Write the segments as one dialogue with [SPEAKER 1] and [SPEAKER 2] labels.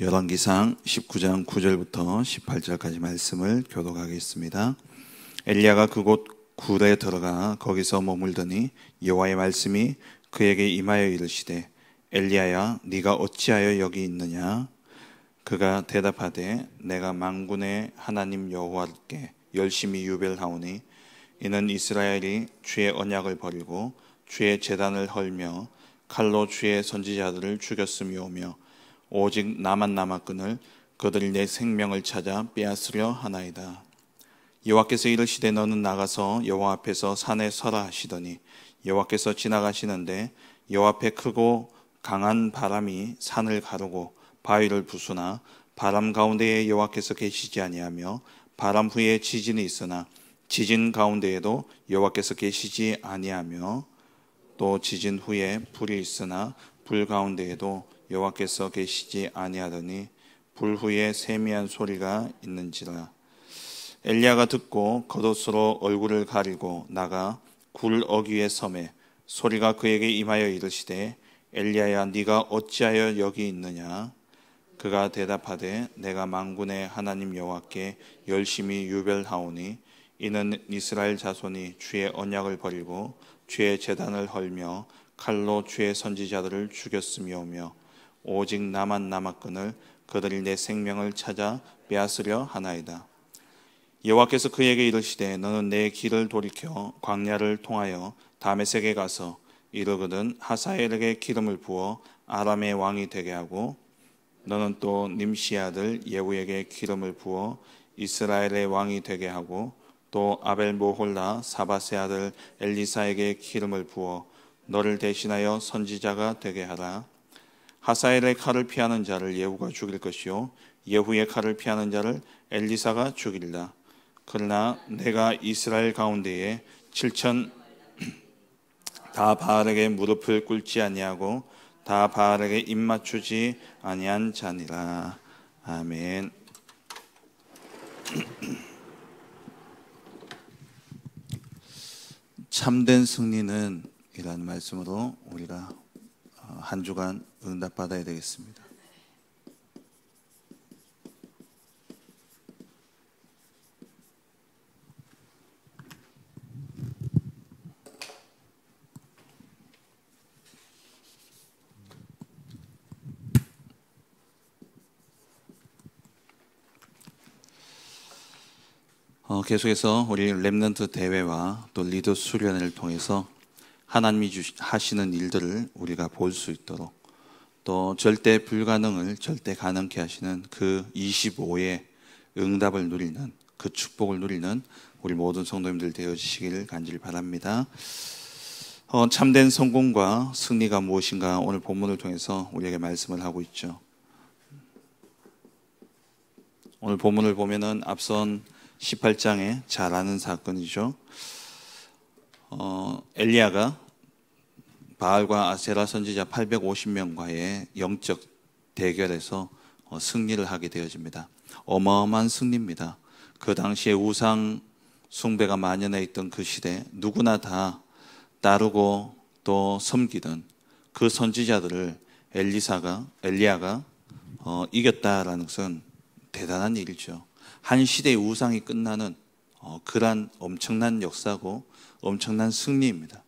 [SPEAKER 1] 열왕기상 19장 9절부터 18절까지 말씀을 교독하겠습니다. 엘리야가 그곳 굴에 들어가 거기서 머물더니 여호와의 말씀이 그에게 임하여 이르시되 엘리야야 네가 어찌하여 여기 있느냐? 그가 대답하되 내가 만군의 하나님 여호와께 열심히 유별하오니 이는 이스라엘이 주의 언약을 버리고 주의 제단을 헐며 칼로 주의 선지자들을 죽였음이오며 오직 나만 남았거늘 그들이 내 생명을 찾아 빼앗으려 하나이다. 여호와께서 이르시되 너는 나가서 여호와 앞에서 산에 서라 하시더니 여호와께서 지나가시는데 여호와 앞에 크고 강한 바람이 산을 가르고 바위를 부수나 바람 가운데에 여호와께서 계시지 아니하며 바람 후에 지진이 있으나 지진 가운데에도 여호와께서 계시지 아니하며 또 지진 후에 불이 있으나 불 가운데에도 여호와께서 계시지 아니하더니 불 후에 세미한 소리가 있는지라. 엘리야가 듣고 겉옷으로 얼굴을 가리고 나가 굴 어귀에 서매 소리가 그에게 임하여 이르시되 엘리야야 네가 어찌하여 여기 있느냐? 그가 대답하되 내가 만군의 하나님 여호와께 열심히 유별하오니 이는 이스라엘 자손이 주의 언약을 버리고 주의 제단을 헐며 칼로 주의 선지자들을 죽였음이오며 오직 나만 남았거늘 그들이 내 생명을 찾아 빼앗으려 하나이다. 여호와께서 그에게 이르시되 너는 내 길을 돌이켜 광야를 통하여 다메섹에 가서 이르거든 하사엘에게 기름을 부어 아람의 왕이 되게 하고 너는 또 님시 아들 예후에게 기름을 부어 이스라엘의 왕이 되게 하고 또 아벨 모홀라 사바세 아들 엘리사에게 기름을 부어 너를 대신하여 선지자가 되게 하라. 하사엘의 칼을 피하는 자를 예후가 죽일 것이요 예후의 칼을 피하는 자를 엘리사가 죽이리라. 그러나 내가 이스라엘 가운데에 7천 다 바알에게 무릎을 꿇지 아니하고 다 바알에게 입맞추지 아니한 자니라. 아멘. 참된 승리는 이라는 말씀으로 우리가 한 주간 응답받아야 되겠습니다. 계속해서 우리 렘넌트 대회와 또 리더 수련회를 통해서 하나님이 하시는 일들을 우리가 볼 수 있도록 또 절대 불가능을 절대 가능케 하시는 그 25의 응답을 누리는 그 축복을 누리는 우리 모든 성도님들 되어주시기를 간절히 바랍니다. 참된 성공과 승리가 무엇인가 오늘 본문을 통해서 우리에게 말씀을 하고 있죠. 오늘 본문을 보면은 앞선 18장에 잘 아는 사건이죠. 엘리야가 바알과 아세라 선지자 850명과의 영적 대결에서 승리를 하게 되어집니다. 어마어마한 승리입니다. 그 당시에 우상 숭배가 만연해 있던 그 시대 누구나 다 따르고 또 섬기던 그 선지자들을 엘리야가 이겼다라는 것은 대단한 일이죠. 한 시대의 우상이 끝나는 그러한 엄청난 역사고 엄청난 승리입니다.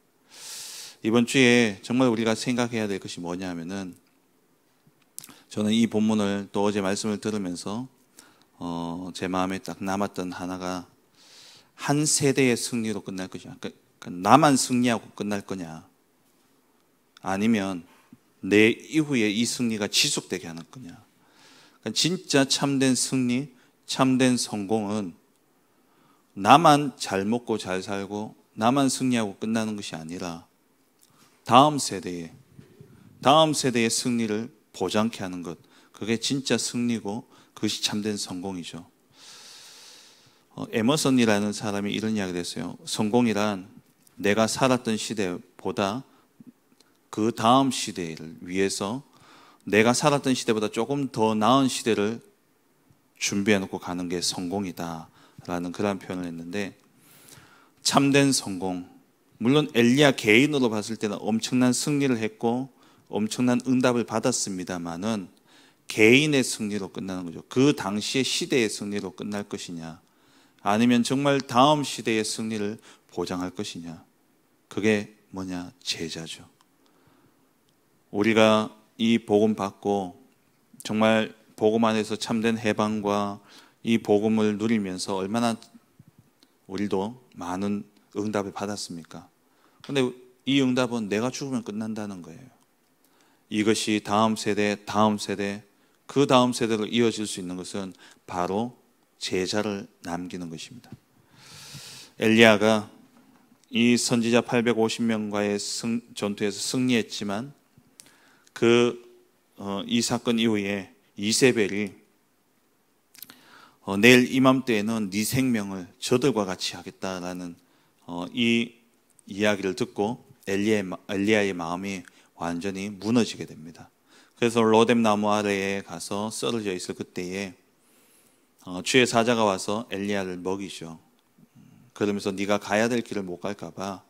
[SPEAKER 1] 이번 주에 정말 우리가 생각해야 될 것이 뭐냐면은 저는 이 본문을 또 어제 말씀을 들으면서 제 마음에 딱 남았던 하나가 한 세대의 승리로 끝날 것이냐, 그러니까 나만 승리하고 끝날 거냐, 아니면 내 이후에 이 승리가 지속되게 하는 거냐. 그러니까 진짜 참된 승리, 참된 성공은 나만 잘 먹고 잘 살고 나만 승리하고 끝나는 것이 아니라 다음 세대의 승리를 보장케 하는 것, 그게 진짜 승리고 그것이 참된 성공이죠. 에머슨이라는 사람이 이런 이야기를 했어요. 성공이란 내가 살았던 시대보다 그 다음 시대를 위해서 내가 살았던 시대보다 조금 더 나은 시대를 준비해 놓고 가는 게 성공이다라는 그런 표현을 했는데, 참된 성공, 물론 엘리야 개인으로 봤을 때는 엄청난 승리를 했고 엄청난 응답을 받았습니다만은 개인의 승리로 끝나는 거죠. 그 당시의 시대의 승리로 끝날 것이냐, 아니면 정말 다음 시대의 승리를 보장할 것이냐. 그게 뭐냐? 제자죠. 우리가 이 복음 받고 정말 복음 안에서 참된 해방과 이 복음을 누리면서 얼마나 우리도 많은 응답을 받았습니까? 그런데 이 응답은 내가 죽으면 끝난다는 거예요. 이것이 다음 세대, 그 다음 세대로 이어질 수 있는 것은 바로 제자를 남기는 것입니다. 엘리야가 이 선지자 850명과의 전투에서 승리했지만 이 사건 이후에 이세벨이 내일 이맘때에는 네 생명을 저들과 같이 하겠다라는 이 이야기를 듣고 엘리야의 마음이 완전히 무너지게 됩니다. 그래서 로뎀 나무 아래에 가서 쓰러져 있을 그때에 주의 사자가 와서 엘리야를 먹이죠. 그러면서 네가 가야 될 길을 못 갈까 봐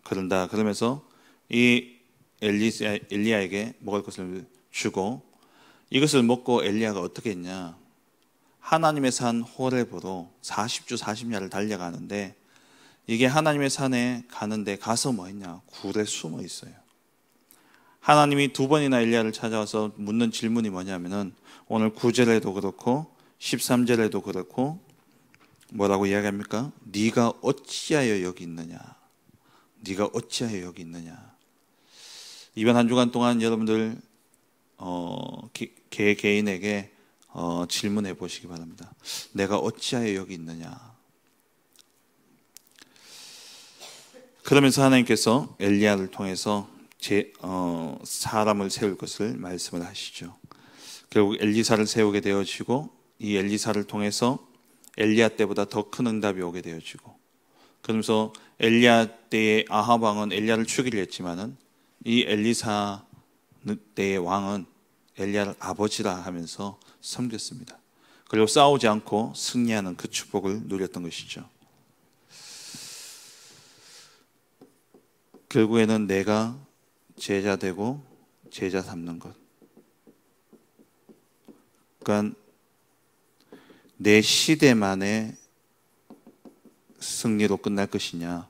[SPEAKER 1] 그런다. 그러면서 이 엘리야에게 먹을 것을 주고, 이것을 먹고 엘리야가 어떻게 했냐? 하나님의 산 호렙으로 40주 40야를 달려가는데, 이게 하나님의 산에 가는데 가서 뭐 했냐? 굴에 숨어 있어요. 하나님이 두 번이나 엘리야를 찾아와서 묻는 질문이 뭐냐면은, 오늘 9절에도 그렇고 13절에도 그렇고 뭐라고 이야기합니까? 네가 어찌하여 여기 있느냐? 네가 어찌하여 여기 있느냐? 이번 한 주간 동안 여러분들 개인에게 질문해 보시기 바랍니다. 내가 어찌하여 여기 있느냐? 그러면서 하나님께서 엘리야를 통해서 사람을 세울 것을 말씀을 하시죠. 결국 엘리사를 세우게 되어지고, 이 엘리사를 통해서 엘리야 때보다 더 큰 응답이 오게 되어지고, 그러면서 엘리야 때의 아합 왕은 엘리야를 죽이려 했지만은 이 엘리사 때의 왕은 엘리야를 아버지라 하면서 섬겼습니다. 그리고 싸우지 않고 승리하는 그 축복을 누렸던 것이죠. 결국에는 내가 제자 되고 제자 삼는 것, 그러니까 내 시대만의 승리로 끝날 것이냐,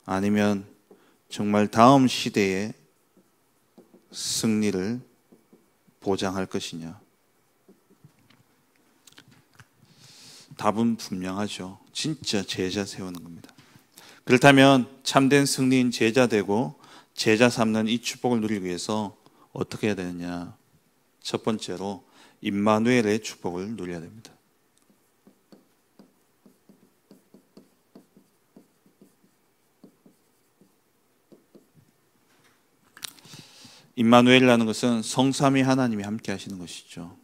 [SPEAKER 1] 아니면 정말 다음 시대의 승리를 보장할 것이냐. 답은 분명하죠. 진짜 제자 세우는 겁니다. 그렇다면 참된 승리인 제자 되고 제자 삼는 이 축복을 누리기 위해서 어떻게 해야 되느냐? 첫 번째로 임마누엘의 축복을 누려야 됩니다. 임마누엘이라는 것은 성삼위 하나님이 함께 하시는 것이죠.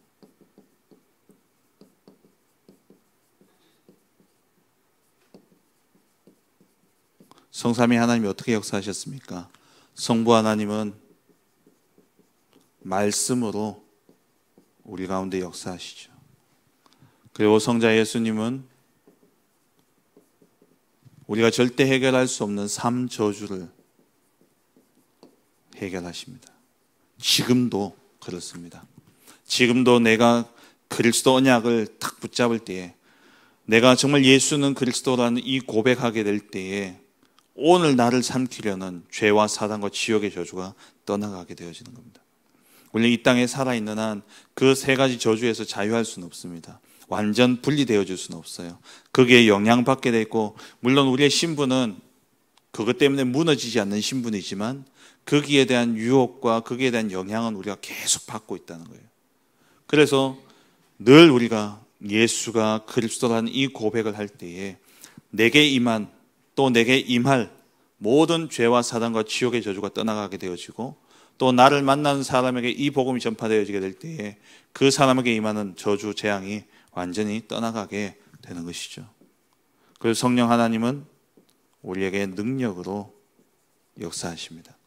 [SPEAKER 1] 성삼위 하나님이 어떻게 역사하셨습니까? 성부 하나님은 말씀으로 우리 가운데 역사하시죠. 그리고 성자 예수님은 우리가 절대 해결할 수 없는 삶 저주를 해결하십니다. 지금도 그렇습니다. 지금도 내가 그리스도 언약을 탁 붙잡을 때에, 내가 정말 예수는 그리스도라는 이 고백하게 될 때에 오늘 나를 삼키려는 죄와 사단과 지옥의 저주가 떠나가게 되어지는 겁니다. 원래 이 땅에 살아있는 한 그 세 가지 저주에서 자유할 수는 없습니다. 완전 분리되어질 수는 없어요. 거기에 영향받게 돼 있고, 물론 우리의 신분은 그것 때문에 무너지지 않는 신분이지만 거기에 대한 유혹과 거기에 대한 영향은 우리가 계속 받고 있다는 거예요. 그래서 늘 우리가 예수가 그리스도라는 이 고백을 할 때에 내게 임한, 또 내게 임할 모든 죄와 사단과 지옥의 저주가 떠나가게 되어지고, 또 나를 만나는 사람에게 이 복음이 전파되어지게 될 때에 그 사람에게 임하는 저주, 재앙이 완전히 떠나가게 되는 것이죠. 그래서 성령 하나님은 우리에게 능력으로 역사하십니다.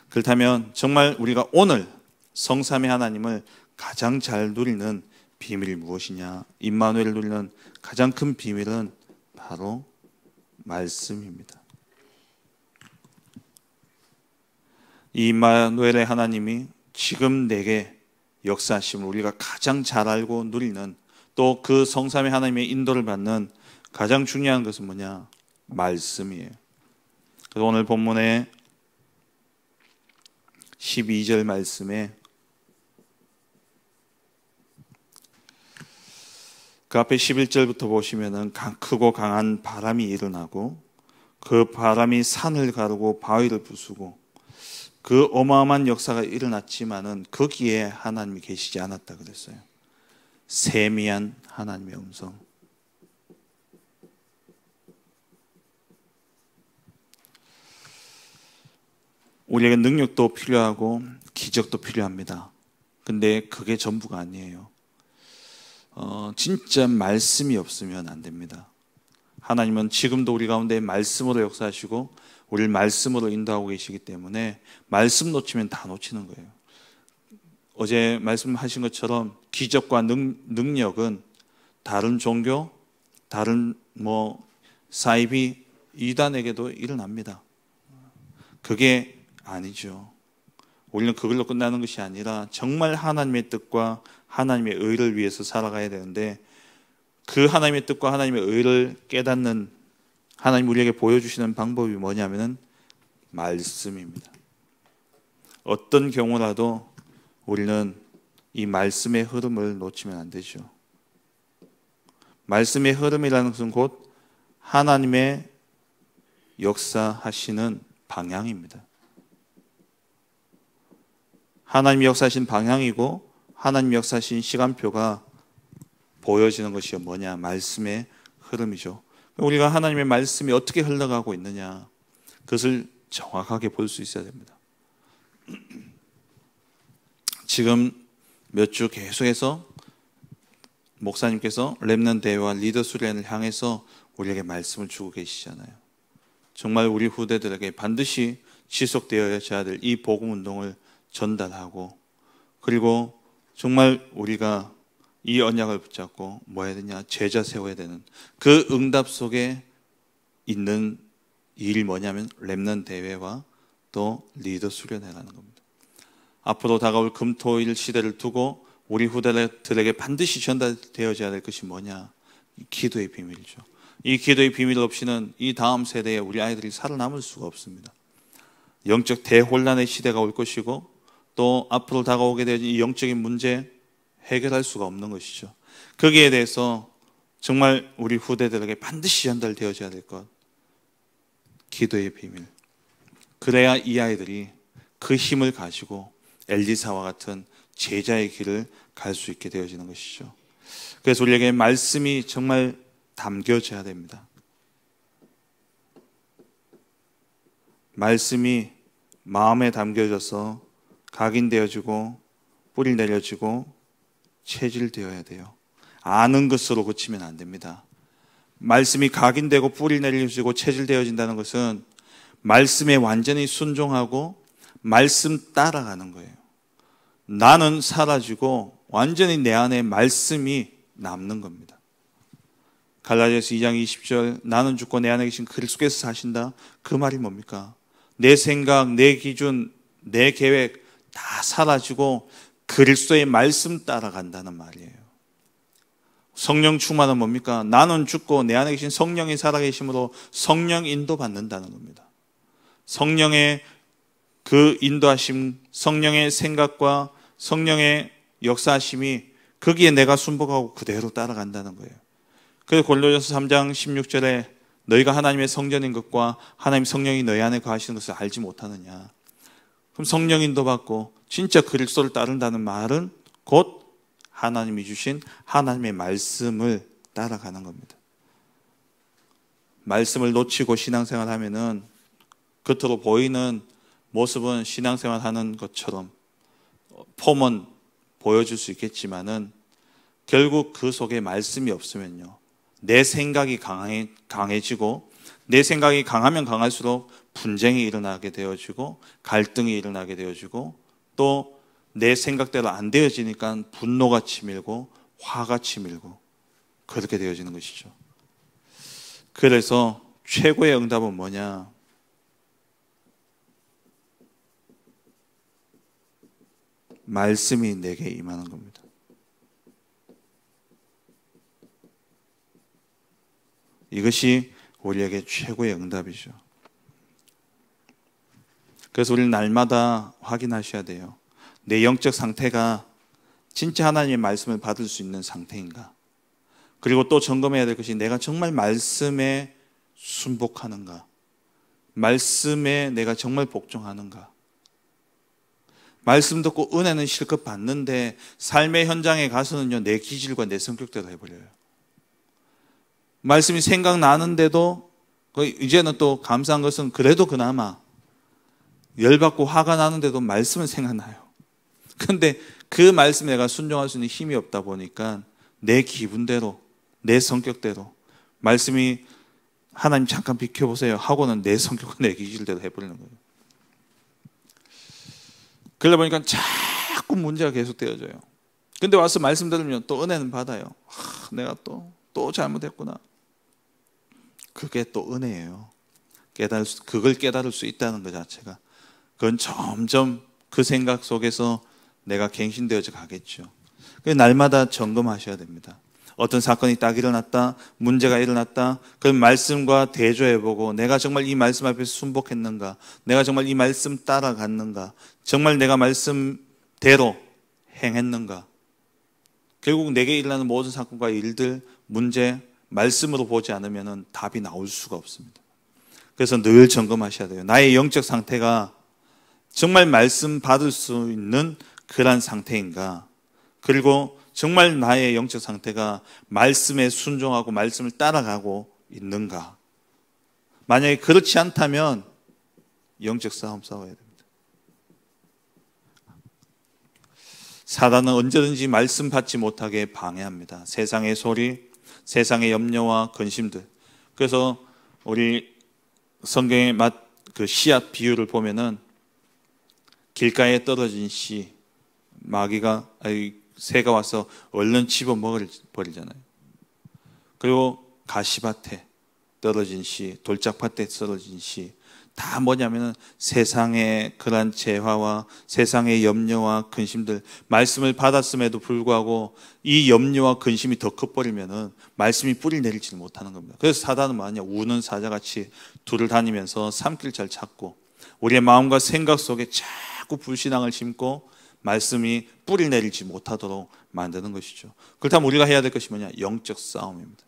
[SPEAKER 1] 그렇다면 정말 우리가 오늘 성삼위 하나님을 가장 잘 누리는 비밀이 무엇이냐? 임마누엘을 누리는 가장 큰 비밀은 바로 말씀입니다. 이 임마누엘의 하나님이 지금 내게 역사하심을 우리가 가장 잘 알고 누리는, 또 그 성삼위 하나님의 인도를 받는 가장 중요한 것은 뭐냐? 말씀이에요. 그래서 오늘 본문의 12절 말씀에 그 앞에 11절부터 보시면은 크고 강한 바람이 일어나고 그 바람이 산을 가르고 바위를 부수고 그 어마어마한 역사가 일어났지만은 거기에 하나님이 계시지 않았다 그랬어요. 세미한 하나님의 음성. 우리에게 능력도 필요하고 기적도 필요합니다. 근데 그게 전부가 아니에요. 진짜 말씀이 없으면 안 됩니다. 하나님은 지금도 우리 가운데 말씀으로 역사하시고 우리를 말씀으로 인도하고 계시기 때문에 말씀 놓치면 다 놓치는 거예요. 어제 말씀하신 것처럼 기적과 능력은 다른 종교, 다른 사이비 이단에게도 일어납니다. 그게 아니죠. 우리는 그걸로 끝나는 것이 아니라 정말 하나님의 뜻과 하나님의 의를 위해서 살아가야 되는데, 그 하나님의 뜻과 하나님의 의를 깨닫는, 하나님 우리에게 보여주시는 방법이 뭐냐면은 말씀입니다. 어떤 경우라도 우리는 이 말씀의 흐름을 놓치면 안 되죠. 말씀의 흐름이라는 것은 곧 하나님의 역사하시는 방향입니다. 하나님이 역사하신 방향이고 하나님이 역사하신 시간표가 보여지는 것이 뭐냐? 말씀의 흐름이죠. 우리가 하나님의 말씀이 어떻게 흘러가고 있느냐, 그것을 정확하게 볼 수 있어야 됩니다. 지금 몇 주 계속해서 목사님께서 렘넌트 대회와 리더 수련을 향해서 우리에게 말씀을 주고 계시잖아요. 정말 우리 후대들에게 반드시 지속되어야 될 이 복음 운동을 전달하고, 그리고 정말 우리가 이 언약을 붙잡고 뭐 해야 되냐? 제자 세워야 되는 그 응답 속에 있는 일이 뭐냐면 렘넌트 대회와 또 리더 수련회라는 겁니다. 앞으로 다가올 금토일 시대를 두고 우리 후대들에게 반드시 전달되어져야 될 것이 뭐냐? 이 기도의 비밀이죠. 이 기도의 비밀 없이는 이 다음 세대에 우리 아이들이 살아남을 수가 없습니다. 영적 대혼란의 시대가 올 것이고, 또 앞으로 다가오게 될 이 영적인 문제 해결할 수가 없는 것이죠. 거기에 대해서 정말 우리 후대들에게 반드시 전달되어져야 될 것, 기도의 비밀. 그래야 이 아이들이 그 힘을 가지고 엘리사와 같은 제자의 길을 갈 수 있게 되어지는 것이죠. 그래서 우리에게 말씀이 정말 담겨져야 됩니다. 말씀이 마음에 담겨져서 각인되어지고 뿌리 내려지고 체질되어야 돼요. 아는 것으로 그치면 안 됩니다. 말씀이 각인되고 뿌리 내려지고 체질되어진다는 것은 말씀에 완전히 순종하고 말씀 따라가는 거예요. 나는 사라지고 완전히 내 안에 말씀이 남는 겁니다. 갈라디아서 2장 20절, 나는 죽고 내 안에 계신 그리스도께서 사신다. 그 말이 뭡니까? 내 생각, 내 기준, 내 계획 다 사라지고 그리스도의 말씀 따라간다는 말이에요. 성령 충만은 뭡니까? 나는 죽고 내 안에 계신 성령이 살아계심으로 성령 인도받는다는 겁니다. 성령의 그 인도하심, 성령의 생각과 성령의 역사하심이 거기에 내가 순복하고 그대로 따라간다는 거예요. 그래서 골로새서 3장 16절에 너희가 하나님의 성전인 것과 하나님 성령이 너희 안에 거하시는 것을 알지 못하느냐. 그럼 성령 인도받고 진짜 그리스도를 따른다는 말은 곧 하나님이 주신 하나님의 말씀을 따라가는 겁니다. 말씀을 놓치고 신앙생활 하면은 겉으로 보이는 모습은 신앙생활 하는 것처럼 폼은 보여줄 수 있겠지만은 결국 그 속에 말씀이 없으면요, 내 생각이 강해지고 내 생각이 강하면 강할수록 분쟁이 일어나게 되어지고 갈등이 일어나게 되어지고 또 내 생각대로 안 되어지니까 분노가 치밀고 화가 치밀고 그렇게 되어지는 것이죠. 그래서 최고의 응답은 뭐냐? 말씀이 내게 임하는 겁니다. 이것이 우리에게 최고의 응답이죠. 그래서 우리는 날마다 확인하셔야 돼요. 내 영적 상태가 진짜 하나님의 말씀을 받을 수 있는 상태인가? 그리고 또 점검해야 될 것이 내가 정말 말씀에 순복하는가? 말씀에 내가 정말 복종하는가? 말씀 듣고 은혜는 실컷 받는데 삶의 현장에 가서는요, 내 기질과 내 성격대로 해버려요. 말씀이 생각나는데도 이제는 또 감사한 것은 그래도 그나마 열받고 화가 나는데도 말씀은 생각나요. 근데 그 말씀에 내가 순종할 수 있는 힘이 없다 보니까 내 기분대로, 내 성격대로 말씀이 하나님 잠깐 비켜보세요 하고는 내 성격과 내 기질대로 해버리는 거예요. 그러다 보니까 자꾸 문제가 계속 되어져요. 근데 와서 말씀 들으면 또 은혜는 받아요. 내가 또 잘못했구나. 그게 또 은혜예요. 그걸 깨달을 수 있다는 것 자체가. 그건 점점 그 생각 속에서 내가 갱신되어져 가겠죠. 날마다 점검하셔야 됩니다. 어떤 사건이 딱 일어났다, 문제가 일어났다, 그럼 말씀과 대조해보고 내가 정말 이 말씀 앞에서 순복했는가, 내가 정말 이 말씀 따라갔는가, 정말 내가 말씀대로 행했는가. 결국 내게 일어나는 모든 사건과 일들, 문제, 말씀으로 보지 않으면 답이 나올 수가 없습니다. 그래서 늘 점검하셔야 돼요. 나의 영적 상태가 정말 말씀 받을 수 있는 그런 상태인가, 그리고 정말 나의 영적 상태가 말씀에 순종하고 말씀을 따라가고 있는가. 만약에 그렇지 않다면 영적 싸움 싸워야 됩니다. 사단은 언제든지 말씀 받지 못하게 방해합니다. 세상의 소리, 세상의 염려와 근심들. 그래서 우리 성경의 그 씨앗 비유를 보면은 길가에 떨어진 씨, 새가 와서 얼른 집어 먹어버리잖아요. 그리고 가시밭에 떨어진 씨, 돌짝밭에 떨어진 씨, 다 뭐냐면은 세상의 그런 재화와 세상의 염려와 근심들, 말씀을 받았음에도 불구하고 이 염려와 근심이 더 커버리면은 말씀이 뿌리 내리지 못하는 겁니다. 그래서 사단은 뭐냐, 우는 사자같이 둘을 다니면서 삼킬 잘 찾고 우리의 마음과 생각 속에 자꾸 불신앙을 심고 말씀이 뿌리 내리지 못하도록 만드는 것이죠. 그렇다면 우리가 해야 될 것이 뭐냐? 영적 싸움입니다.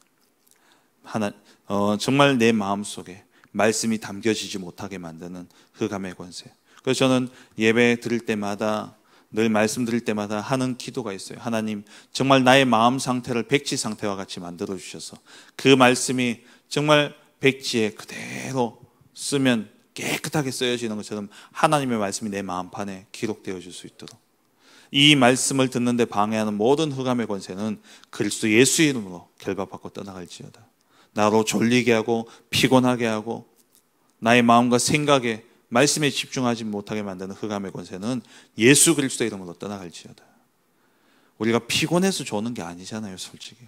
[SPEAKER 1] 정말 내 마음속에 말씀이 담겨지지 못하게 만드는 흑암의 권세. 그래서 저는 예배 드릴 때마다, 늘 말씀 드릴 때마다 하는 기도가 있어요. 하나님, 정말 나의 마음 상태를 백지 상태와 같이 만들어 주셔서 그 말씀이 정말 백지에 그대로 쓰면 깨끗하게 쓰여지는 것처럼 하나님의 말씀이 내 마음판에 기록되어 줄 수 있도록, 이 말씀을 듣는데 방해하는 모든 흑암의 권세는 그리스도 예수 이름으로 결박받고 떠나갈지어다. 나로 졸리게 하고 피곤하게 하고 나의 마음과 생각에 말씀에 집중하지 못하게 만드는 흑암의 권세는 예수 그리스도 이름으로 떠나갈지어다. 우리가 피곤해서 좋는 게 아니잖아요, 솔직히.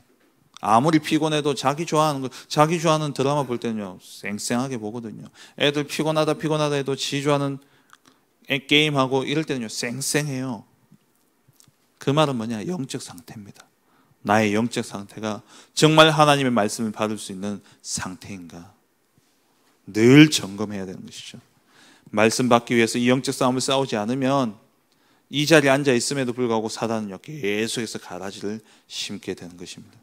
[SPEAKER 1] 아무리 피곤해도 자기 좋아하는 드라마 볼 때는요, 쌩쌩하게 보거든요. 애들 피곤하다 해도 지 좋아하는 게임하고 이럴 때는요, 쌩쌩해요. 그 말은 뭐냐? 영적 상태입니다. 나의 영적 상태가 정말 하나님의 말씀을 받을 수 있는 상태인가? 늘 점검해야 되는 것이죠. 말씀 받기 위해서 이 영적 싸움을 싸우지 않으면 이 자리에 앉아 있음에도 불구하고 사단은요, 계속해서 가라지를 심게 되는 것입니다.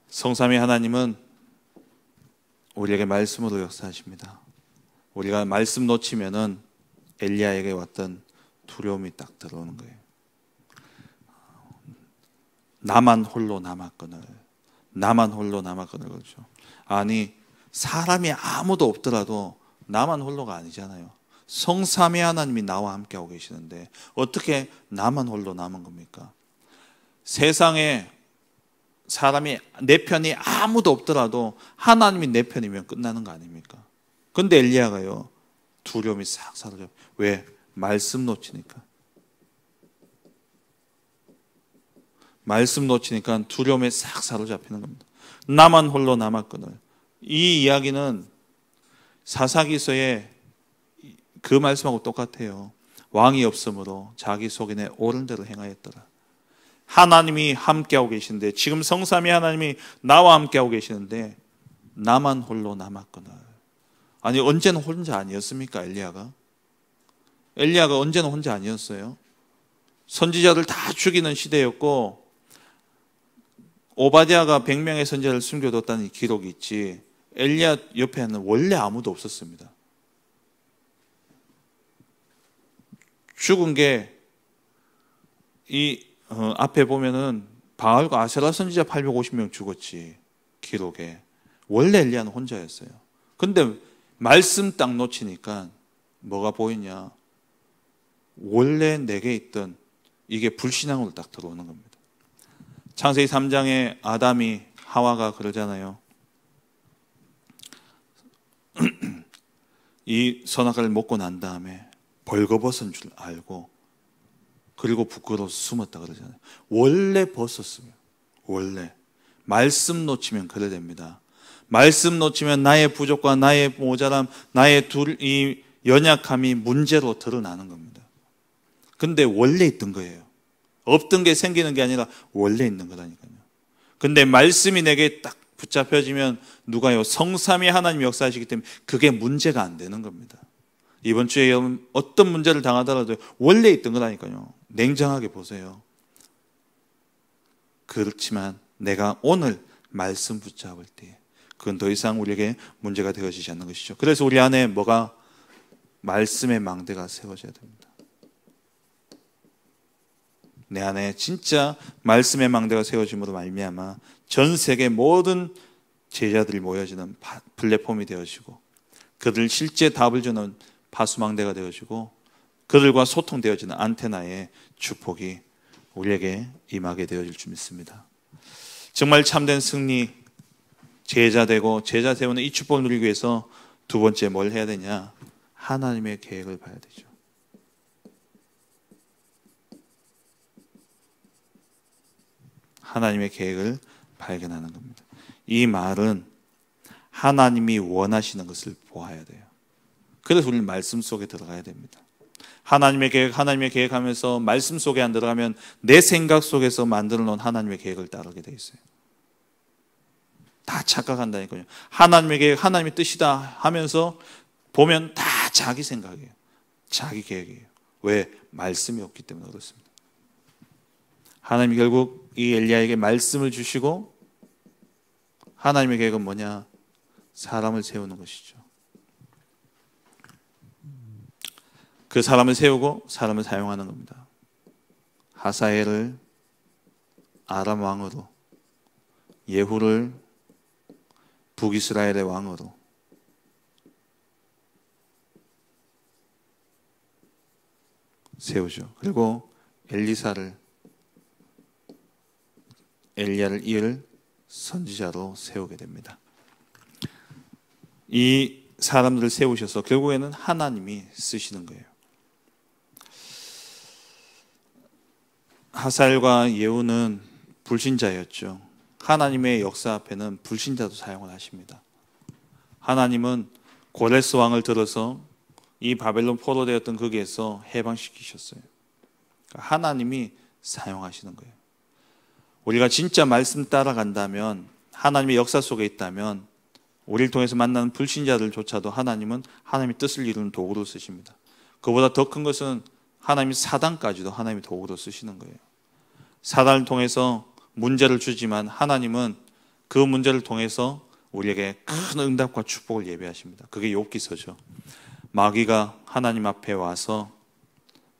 [SPEAKER 1] 성삼위 하나님은 우리에게 말씀으로 역사하십니다. 우리가 말씀 놓치면은 엘리야에게 왔던 두려움이 딱 들어오는 거예요. 나만 홀로 남았거늘. 그렇죠. 아니, 사람이 아무도 없더라도 나만 홀로가 아니잖아요. 성삼위 하나님이 나와 함께하고 계시는데 어떻게 나만 홀로 남은 겁니까? 세상에 사람이 내 편이 아무도 없더라도 하나님이 내 편이면 끝나는 거 아닙니까? 근데 엘리야가요, 두려움이 싹 사라져요. 왜? 말씀 놓치니까. 말씀 놓치니까 두려움에 싹 사로잡히는 겁니다. 나만 홀로 남았거늘. 이 이야기는 사사기서의 그 말씀하고 똑같아요. 왕이 없으므로 자기 속에 내 옳은 대로 행하였더라. 하나님이 함께하고 계시는데, 지금 성삼위 하나님이 나와 함께하고 계시는데 나만 홀로 남았거늘. 아니, 언제는 혼자 아니었습니까? 엘리야가 언제는 혼자 아니었어요. 선지자들 다 죽이는 시대였고, 오바댜가 100명의 선지자를 숨겨뒀다는 기록이 있지, 엘리야 옆에는 원래 아무도 없었습니다. 죽은 게 앞에 보면은 바알과 아세라 선지자 850명 죽었지, 기록에. 원래 엘리야는 혼자였어요. 근데 말씀 딱 놓치니까 뭐가 보이냐? 원래 내게 있던 이게 불신앙으로 딱 들어오는 겁니다. 창세기 3장에 아담이 하와가 그러잖아요. 이 선악과를 먹고 난 다음에 벌거벗은 줄 알고 그리고 부끄러워서 숨었다 그러잖아요. 원래 벗었으면, 원래 말씀 놓치면 그래 됩니다. 말씀 놓치면 나의 부족과 나의 모자람, 나의 이 연약함이 문제로 드러나는 겁니다. 근데 원래 있던 거예요. 없던 게 생기는 게 아니라 원래 있는 거라니까요. 근데 말씀이 내게 딱 붙잡혀지면 누가요? 성삼위 하나님 역사하시기 때문에 그게 문제가 안 되는 겁니다. 이번 주에 어떤 문제를 당하더라도 원래 있던 거라니까요. 냉정하게 보세요. 그렇지만 내가 오늘 말씀 붙잡을 때 그건 더 이상 우리에게 문제가 되어지지 않는 것이죠. 그래서 우리 안에 뭐가? 말씀의 망대가 세워져야 됩니다. 내 안에 진짜 말씀의 망대가 세워짐으로 말미암아 전 세계 모든 제자들이 모여지는 플랫폼이 되어지고, 그들 실제 답을 주는 파수망대가 되어지고, 그들과 소통되어지는 안테나의 축복이 우리에게 임하게 되어질 줄 믿습니다. 정말 참된 승리, 제자 되고 제자 세우는 이 축복을 누리기 위해서 두 번째 뭘 해야 되냐? 하나님의 계획을 봐야 되죠. 하나님의 계획을 발견하는 겁니다. 이 말은 하나님이 원하시는 것을 보아야 돼요. 그래서 우리는 말씀 속에 들어가야 됩니다. 하나님의 계획 하면서 말씀 속에 안 들어가면 내 생각 속에서 만들어 놓은 하나님의 계획을 따르게 돼 있어요. 다 착각한다니까요. 하나님의 계획, 하나님의 뜻이다 하면서 보면 다 자기 생각이에요. 자기 계획이에요. 왜? 말씀이 없기 때문에 그렇습니다. 하나님이 결국 이 엘리야에게 말씀을 주시고, 하나님의 계획은 뭐냐? 사람을 세우는 것이죠. 그 사람을 세우고 사람을 사용하는 겁니다. 하사엘을 아람 왕으로, 예후를 북이스라엘의 왕으로, 세우죠. 그리고 엘리야를 이을 선지자로 세우게 됩니다. 이 사람들을 세우셔서 결국에는 하나님이 쓰시는 거예요. 하사엘과 예후는 불신자였죠. 하나님의 역사 앞에는 불신자도 사용을 하십니다. 하나님은 고레스 왕을 들어서 이 바벨론 포로되었던 거기에서 해방시키셨어요. 하나님이 사용하시는 거예요. 우리가 진짜 말씀 따라간다면, 하나님의 역사 속에 있다면, 우리를 통해서 만나는 불신자들조차도 하나님은 하나님의 뜻을 이루는 도구로 쓰십니다. 그보다 더 큰 것은 하나님이 사단까지도 하나님의 도구로 쓰시는 거예요. 사단을 통해서 문제를 주지만 하나님은 그 문제를 통해서 우리에게 큰 응답과 축복을 예배하십니다. 그게 욥기서죠. 마귀가 하나님 앞에 와서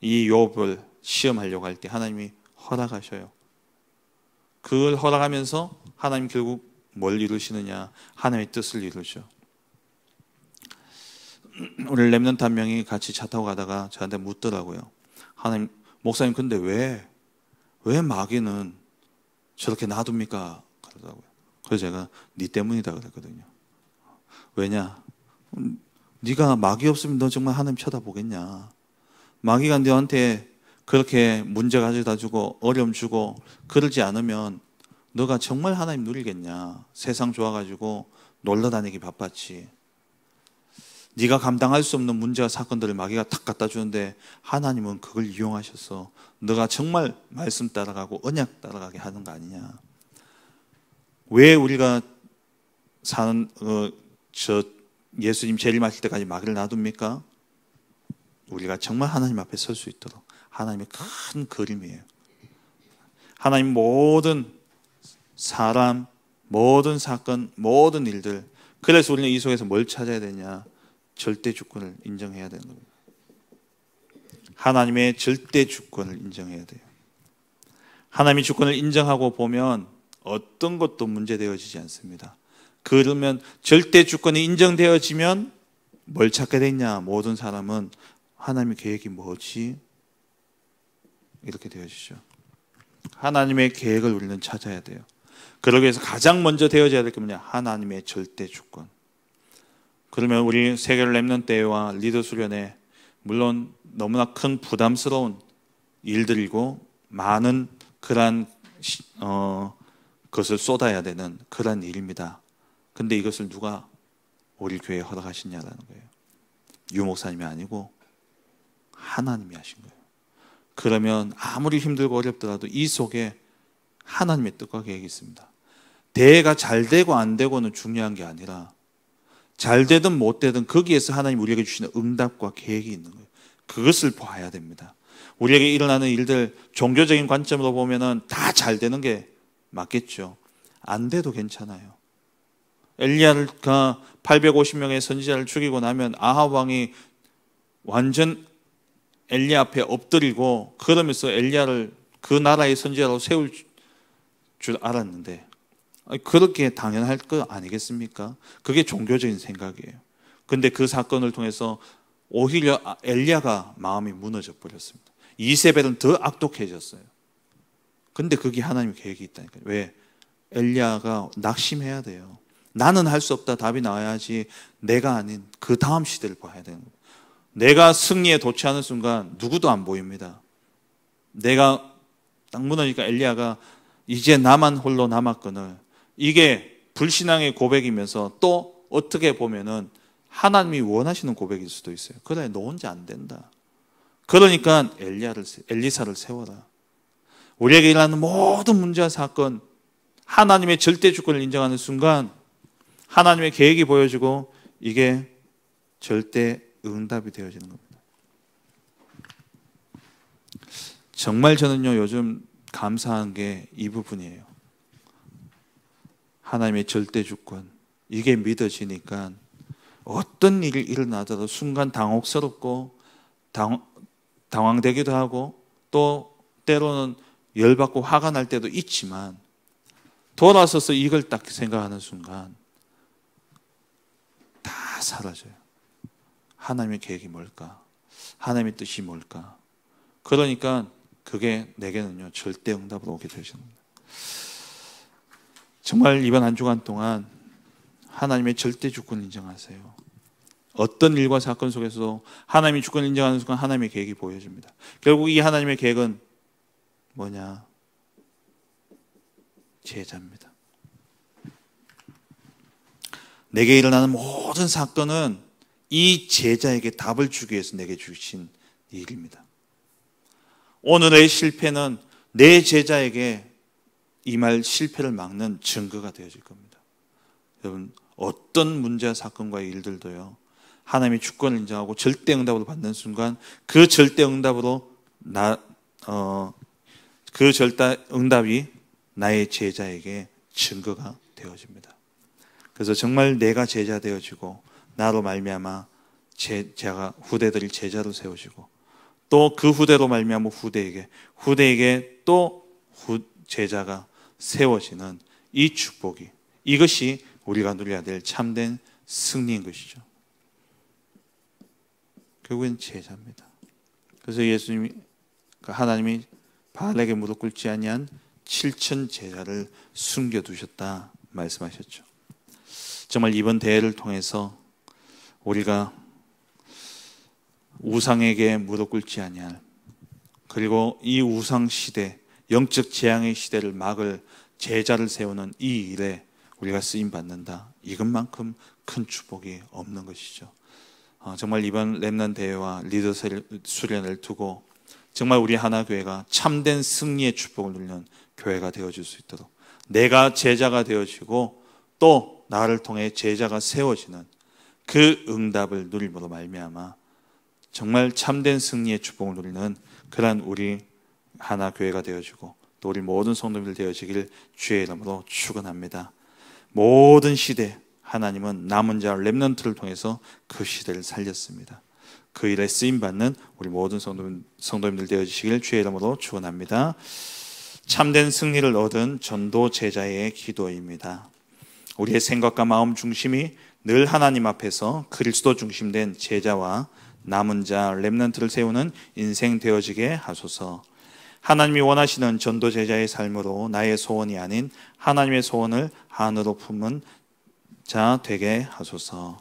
[SPEAKER 1] 이 욥을 시험하려고 할 때 하나님이 허락하셔요. 그걸 허락하면서 하나님 결국 뭘 이루시느냐? 하나님의 뜻을 이루죠. 오늘 렘넌트 한 명이 같이 차 타고 가다가 저한테 묻더라고요. 하나님, 목사님 근데 왜 마귀는 저렇게 놔둡니까? 그러더라고요. 그래서 제가 네 때문이다 그랬거든요. 왜냐? 네가 마귀 없으면 너 정말 하나님 쳐다보겠냐? 마귀가 너한테 그렇게 문제 가져다 주고 어려움 주고 그러지 않으면 너가 정말 하나님 누리겠냐? 세상 좋아가지고 놀러 다니기 바빴지. 네가 감당할 수 없는 문제와 사건들을 마귀가 탁 갖다 주는데 하나님은 그걸 이용하셔서 너가 정말 말씀 따라가고 언약 따라가게 하는 거 아니냐. 왜 우리가 사는 예수님 재림하실 때까지 마귀를 놔둡니까? 우리가 정말 하나님 앞에 설 수 있도록. 하나님의 큰 그림이에요. 하나님 모든 사람, 모든 사건, 모든 일들. 그래서 우리는 이 속에서 뭘 찾아야 되냐? 절대 주권을 인정해야 되는 겁니다. 하나님의 절대 주권을 인정해야 돼요. 하나님의 주권을 인정하고 보면 어떤 것도 문제되어지지 않습니다. 그러면 절대 주권이 인정되어지면 뭘 찾게 되냐? 모든 사람은 하나님의 계획이 뭐지? 이렇게 되어지죠. 하나님의 계획을 우리는 찾아야 돼요. 그러기 위해서 가장 먼저 되어져야 될 게 뭐냐? 하나님의 절대 주권. 그러면 우리 세계를 렘넌트대회와 리더 수련회, 물론 너무나 큰 부담스러운 일들이고 많은 그러한 것을 쏟아야 되는 그러한 일입니다. 근데 이것을 누가 우리 교회에 허락하시냐라는 거예요. 유 목사님이 아니고 하나님이 하신 거예요. 그러면 아무리 힘들고 어렵더라도 이 속에 하나님의 뜻과 계획이 있습니다. 대회가 잘 되고 안 되고는 중요한 게 아니라 잘 되든 못 되든 거기에서 하나님 우리에게 주시는 응답과 계획이 있는 거예요. 그것을 봐야 됩니다. 우리에게 일어나는 일들 종교적인 관점으로 보면은 다 잘 되는 게 맞겠죠. 안 돼도 괜찮아요. 엘리야가 850명의 선지자를 죽이고 나면 아합 왕이 완전 엘리야 앞에 엎드리고 그러면서 엘리야를 그 나라의 선지자로 세울 줄 알았는데 그렇게 당연할 거 아니겠습니까? 그게 종교적인 생각이에요. 근데 그 사건을 통해서 오히려 엘리야가 마음이 무너져 버렸습니다. 이세벨은 더 악독해졌어요. 근데 그게 하나님의 계획이 있다니까요. 왜? 엘리야가 낙심해야 돼요. 나는 할 수 없다 답이 나와야지 내가 아닌 그 다음 시대를 봐야 되는 거예요. 내가 승리에 도취하는 순간 누구도 안 보입니다. 내가 딱 무너지니까 엘리야가 이제 나만 홀로 남았거늘. 이게 불신앙의 고백이면서 또 어떻게 보면은 하나님이 원하시는 고백일 수도 있어요. 그래 너 혼자 안 된다. 그러니까 엘리사를 세워라. 우리에게 일어나는 모든 문제와 사건 하나님의 절대 주권을 인정하는 순간 하나님의 계획이 보여지고 이게 절대 응답이 되어지는 겁니다. 정말 저는요 요즘 감사한 게 이 부분이에요. 하나님의 절대 주권 이게 믿어지니까 어떤 일이 일어나더라도 순간 당혹스럽고 당황되기도 하고 또 때로는 열받고 화가 날 때도 있지만 돌아서서 이걸 딱 생각하는 순간 다 사라져요. 하나님의 계획이 뭘까? 하나님의 뜻이 뭘까? 그러니까 그게 내게는요 절대 응답으로 오게 되십니다. 정말 이번 한 주간 동안 하나님의 절대 주권을 인정하세요. 어떤 일과 사건 속에서도 하나님의 주권을 인정하는 순간 하나님의 계획이 보여집니다. 결국 이 하나님의 계획은 뭐냐? 제자입니다. 내게 일어나는 모든 사건은 이 제자에게 답을 주기 위해서 내게 주신 일입니다. 오늘의 실패는 내 제자에게 이 말 실패를 막는 증거가 되어질 겁니다. 여러분 어떤 문제와 사건과의 일들도요 하나님의 주권을 인정하고 절대 응답으로 받는 순간 그 절대 응답으로 그 절대 응답이 나의 제자에게 증거가 되어집니다. 그래서 정말 내가 제자 되어지고 나로 말미암아 제가 후대들이 제자로 세워지고 또 그 후대로 말미암아 후대에게 또 제자가 세워지는 이 축복이 이것이 우리가 누려야 될 참된 승리인 것이죠. 결국엔 제자입니다. 그래서 예수님이 하나님이 바알에게 무릎 꿇지 아니한 7천 제자를 숨겨두셨다 말씀하셨죠. 정말 이번 대회를 통해서 우리가 우상에게 무릎 꿇지 아니할 그리고 이 우상 시대 영적 재앙의 시대를 막을 제자를 세우는 이 일에 우리가 쓰임 받는다. 이것만큼 큰 축복이 없는 것이죠. 정말 이번 렘넌트 대회와 리더 수련을 두고 정말 우리 하나교회가 참된 승리의 축복을 누리는 교회가 되어질 수 있도록, 내가 제자가 되어지고 또 나를 통해 제자가 세워지는 그 응답을 누림으로 말미암아 정말 참된 승리의 축복을 누리는 그런 우리 하나교회가 되어지고 또 우리 모든 성도들 되어지길 주의 이름으로 축원합니다. 모든 시대 하나님은 남은 자 렘넌트를 통해서 그 시대를 살렸습니다. 그 일에 쓰임받는 우리 모든 성도님들 되어주시길 주의 이름으로 축원합니다. 참된 승리를 얻은 전도 제자의 기도입니다. 우리의 생각과 마음 중심이 늘 하나님 앞에서 그리스도 중심된 제자와 남은 자 렘넌트를 세우는 인생 되어지게 하소서. 하나님이 원하시는 전도 제자의 삶으로 나의 소원이 아닌 하나님의 소원을 안으로 품은 자 되게 하소서.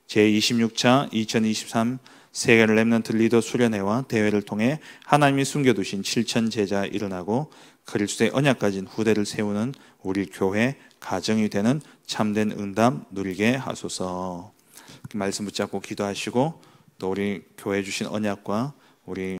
[SPEAKER 1] 제26차 2023 세계 렘넌트 리더 수련회와 대회를 통해 하나님이 숨겨두신 7천 제자 일어나고 그리스도의 언약 가진 후대를 세우는 우리 교회 가정이 되는 참된 응답 누리게 하소서. 말씀 붙잡고 기도하시고 또 우리 교회 주신 언약과 우리